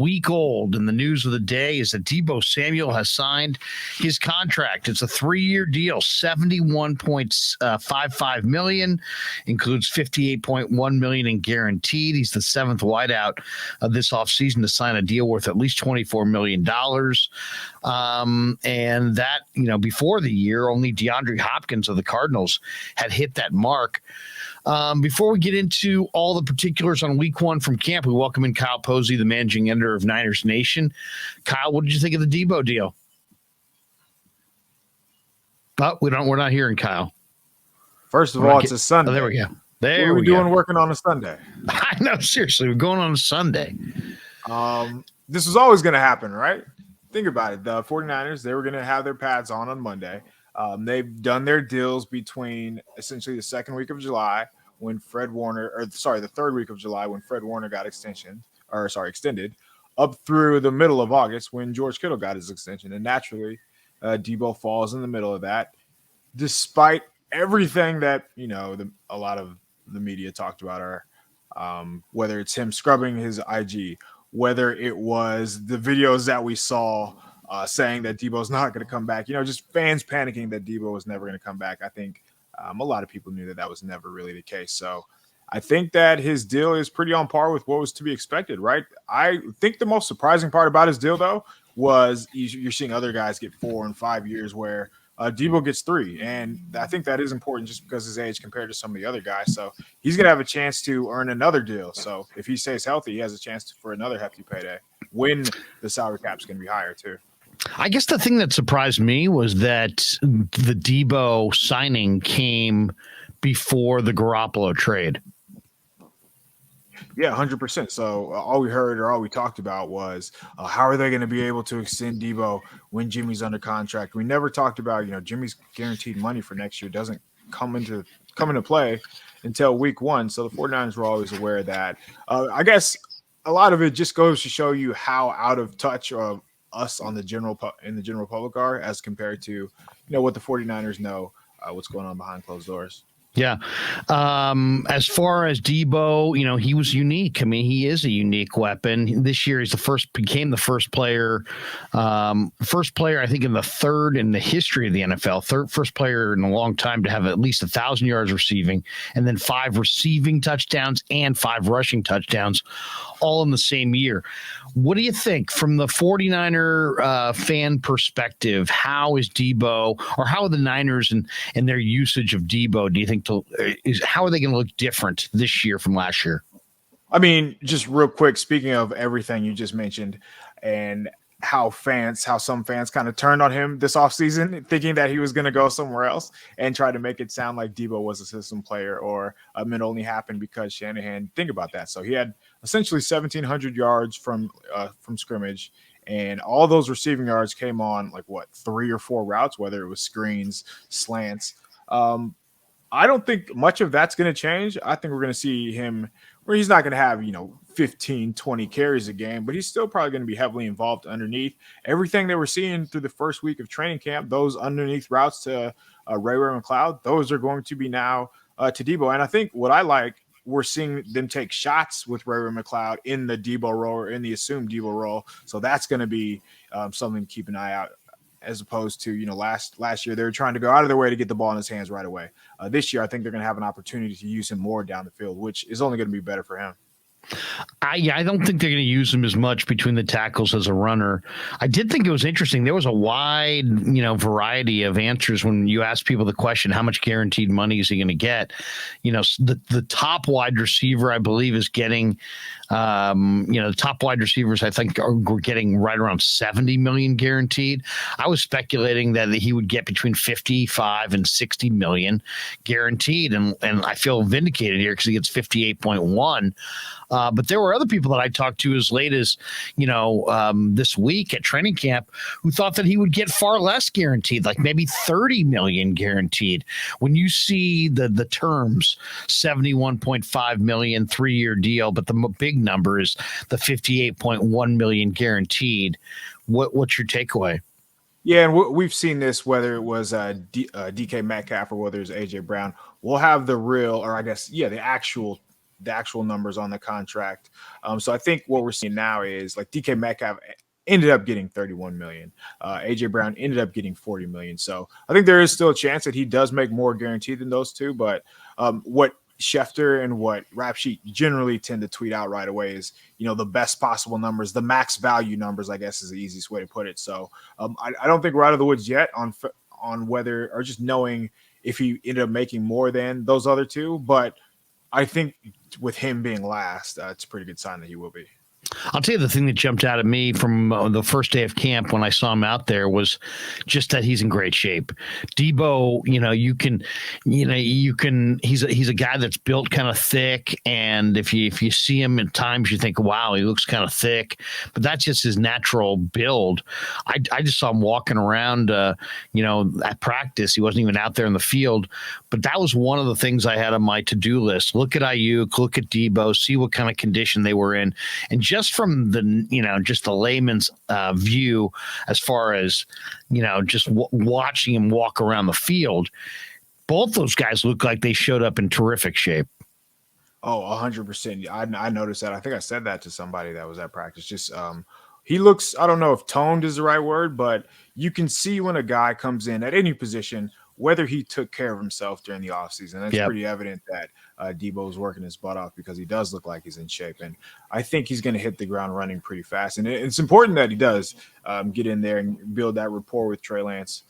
week old, and the news of the day is that Deebo Samuel has signed his contract. It's a 3-year deal, $71.55 million, includes $58.1 million in guaranteed. He's the seventh wideout of this offseason to sign a deal worth at least $24 million. And that, before the year, only DeAndre Hopkins of the Cardinals had hit that mark. Before we get into all the particulars on week one from camp, we welcome in Kyle Posey, the managing editor of Niners Nation. Kyle, what did you think of the Deebo deal? Oh, we're not hearing Kyle. First of all, it's a Sunday. Oh, there we go. What are we doing working on a Sunday? I know, seriously, we're going on a Sunday. This was always going to happen, right? Think about it. The 49ers, they were going to have their pads on Monday. They've done their deals between essentially the second week of July when the third week of July when Fred Warner got extended, up through the middle of August when George Kittle got his extension. And naturally, Deebo falls in the middle of that, despite everything that, a lot of the media talked about, are whether it's him scrubbing his IG, whether it was the videos that we saw saying that Deebo's not going to come back, just fans panicking that Deebo was never going to come back. I think a lot of people knew that was never really the case. So I think that his deal is pretty on par with what was to be expected, right? I think the most surprising part about his deal, though, was you're seeing other guys get 4 and 5 years where Deebo gets 3. And I think that is important just because his age compared to some of the other guys. So he's going to have a chance to earn another deal. So if he stays healthy, he has a chance for another hefty payday when the salary cap's going to be higher, too. I guess the thing that surprised me was that the Deebo signing came before the Garoppolo trade. Yeah, 100%. So all we heard or all we talked about was how are they going to be able to extend Deebo when Jimmy's under contract? We never talked about, Jimmy's guaranteed money for next year doesn't come into play until week one. So the 49ers were always aware of that. I guess a lot of it just goes to show you how out of touch of us in the general public are as compared to, what the 49ers know, what's going on behind closed doors. Yeah. As far as Deebo, he was unique. I mean, he is a unique weapon. This year, became the first player, I think, in the history of the NFL, first player in a long time to have at least 1,000 yards receiving, and then 5 receiving touchdowns and 5 rushing touchdowns, all in the same year. What do you think from the 49er fan perspective? How is Deebo, or how are the Niners and their usage of Deebo, do you think, how are they going to look different this year from last year? I mean, just real quick, speaking of everything you just mentioned and how some fans kind of turned on him this offseason, thinking that he was going to go somewhere else and try to make it sound like Deebo was a system player or it only happened because Shanahan. Think about that. So he had essentially 1,700 yards from scrimmage, and all those receiving yards came on 3 or 4 routes, whether it was screens, slants. I don't think much of that's going to change. I think we're going to see him where he's not going to have, 15, 20 carries a game, but he's still probably going to be heavily involved underneath. Everything that we're seeing through the first week of training camp, those underneath routes to Ray McCloud, those are going to be now to Deebo. And I think what I like, we're seeing them take shots with Ray McCloud in the Deebo role or in the assumed Deebo role. So that's going to be something to keep an eye out, as opposed to, last year they were trying to go out of their way to get the ball in his hands right away. This year, I think they're going to have an opportunity to use him more down the field, which is only going to be better for him. I don't think they're going to use him as much between the tackles as a runner. I did think it was interesting. There was a wide, variety of answers when you asked people the question, how much guaranteed money is he going to get? The top wide receiver, I believe, is getting, the top wide receivers, I think, we're getting right around 70 million guaranteed. I was speculating that he would get between 55 and 60 million guaranteed. And I feel vindicated here because he gets 58.1. But there were other people that I talked to as late as, this week at training camp who thought that he would get far less guaranteed, like maybe 30 million guaranteed. When you see the terms, 71.5 million 3-year deal, but the big number is the 58.1 million guaranteed. What's your takeaway? Yeah, and we've seen this, whether it was DK Metcalf or whether it's AJ Brown. We'll have the real, or I guess, the actual the actual numbers on the contract. So I think what we're seeing now is like DK Metcalf ended up getting 31 million. AJ Brown ended up getting 40 million. So I think there is still a chance that he does make more guaranteed than those two. But what Schefter and what Rap Sheet generally tend to tweet out right away is, the best possible numbers, the max value numbers, I guess is the easiest way to put it. So I don't think we're out of the woods yet on whether, or just knowing if he ended up making more than those other two. But I think with him being last, it's a pretty good sign that he will be. I'll tell you the thing that jumped out at me from the first day of camp when I saw him out there was just that he's in great shape. Deebo, he's a guy that's built kind of thick, and if you see him at times, you think, wow, he looks kind of thick, but that's just his natural build. I just saw him walking around, at practice. He wasn't even out there in the field, but that was one of the things I had on my to-do list. Look at Ayuk, look at Deebo, see what kind of condition they were in, and just from the layman's view, as far as just watching him walk around the field, both those guys look like they showed up in terrific shape. Oh, 100%. I noticed that. I think I said that to somebody that was at practice. Just he looks, I don't know if toned is the right word, but you can see when a guy comes in at any position, whether he took care of himself during the offseason. It's pretty evident that Deebo's working his butt off, because he does look like he's in shape. And I think he's going to hit the ground running pretty fast. And it's important that he does get in there and build that rapport with Trey Lance.